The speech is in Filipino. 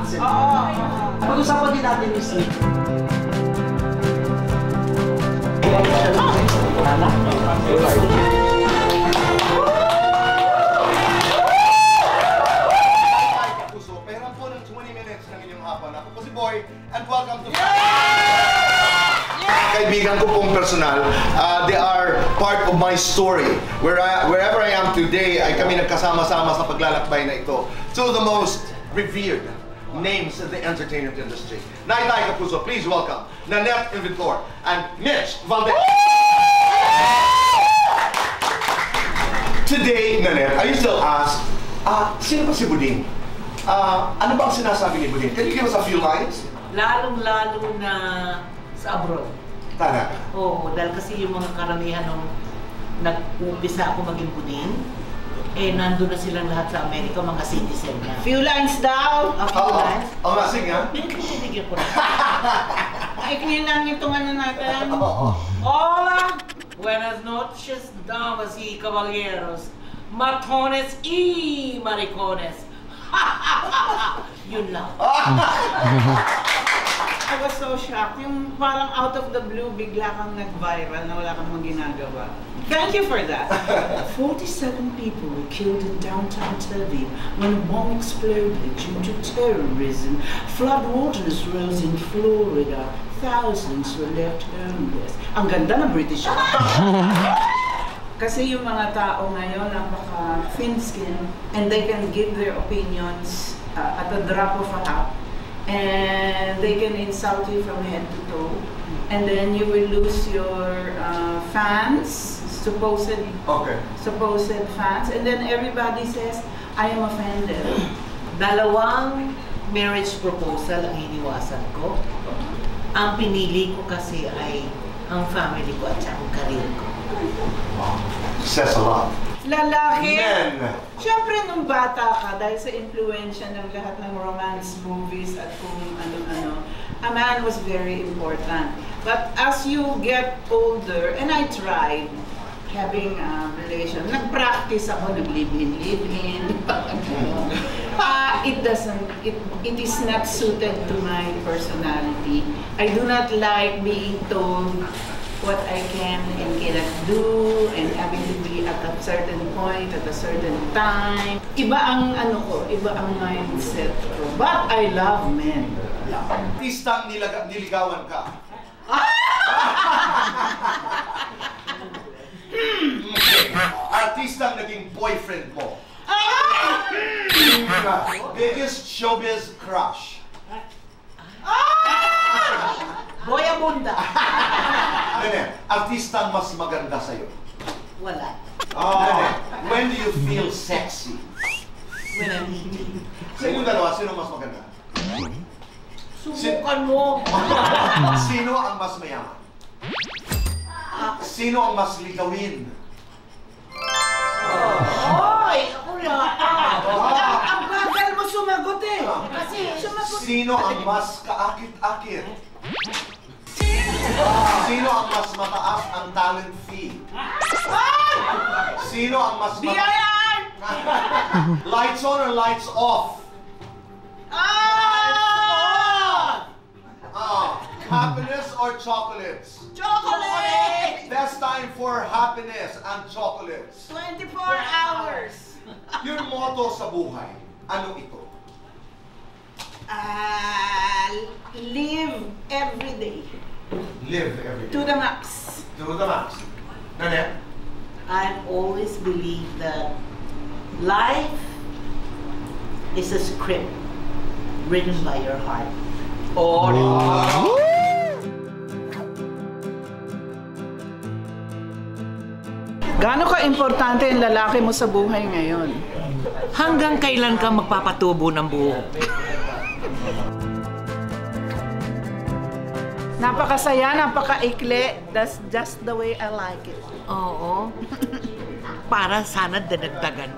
accent. Pag-usapan din natin, Miss Lee. Meron po ng 20 minutes ng inyong hapon. Ako po si Boy, and welcome to... Kaibigan ko pong personal, they are part of my story. Wherever I am today, ay kami nagkasama-sama sa paglalakbay na ito. Two of the most revered names in the entertainment industry. Naitay Kapuso, please welcome Nanette Inventor and Mitch Valdez. Today, Nanette, I used to ask, sino ba si Buding? Ano ba ang sinasabi ni Buding? Can you give us a few lines? Lalong-lalo na sa abroad. Talaga? Oo, dahil kasi yung mga karamihan nung nag-umpisa ako maging buding, eh nandun na silang lahat sa Amerika, mga citizen na. Few lines daw! Few lines? Oo nga, sige nga. Binigyan ko na. Ikli lang itong ano natin. Hola! Buenas noches, damas y caballeros. Matones y maricones. Yun lang. I was so shocked. Yung parang out of the blue, bigla kang nag-viral na wala kang ginagawa. Thank you for that. 47 people were killed in downtown Tel Aviv when a bomb exploded due to terrorism. Floodwaters rose in Florida. Thousands were left homeless. Ang ganda ng British. Kasi yung mga tao ngayon, napaka-thin skin, and they can give their opinions at a drop of a hat. And they can insult you from head to toe, and then you will lose your fans, supposed fans, and then everybody says, I am offended. Dalawang marriage proposal ang iniwasan ko. Ang pinili ko kasi ay ang family ko at ang career ko. Says a lot. Lalaki. Men. Siyempre nung bata ka, dahil sa influensya ng lahat ng romance movies at kung ano-ano, a man was very important. But as you get older, and I tried having a relation, nag-practice ako, nag-live-in, it is not suited to my personality. I do not like being told what I can and cannot do, and having to be at a certain point, at a certain time. Iba ang iba ang mindset ko. But I love men. Artistang niligawan ka. Artistang naging boyfriend mo. Biggest showbiz crush. Boy Abunda. Artistang mas maganda sa'yo. Wala. When do you feel sexy? When I'm eating. Sa inyong dalawa, sino mas maganda? Subukan mo. Sino ang mas mayaman? Sino ang mas ligawin? Hoy! Ako yata. Ang bagal mo sumagot eh. Kasi Sino ang mas kaakit-akit? Sino ang mas mataas ang talent fee? Sino ang mas BIR! Lights on or lights off? Happiness or chocolates? Chocolate! Best time for happiness and chocolates. 24 hours. Your motto sa buhay, ano ito? Live every day. Live every day. To the max. To the max. Nanette? I always believe that life is a script written by your heart. Gaano ka-importante ang lalaki mo sa buhay ngayon? Hanggang kailan ka magpapatubo ng buhok? Napakasaya, napaka-ikli. That's just the way I like it. Oo. Para sana dinagdagan.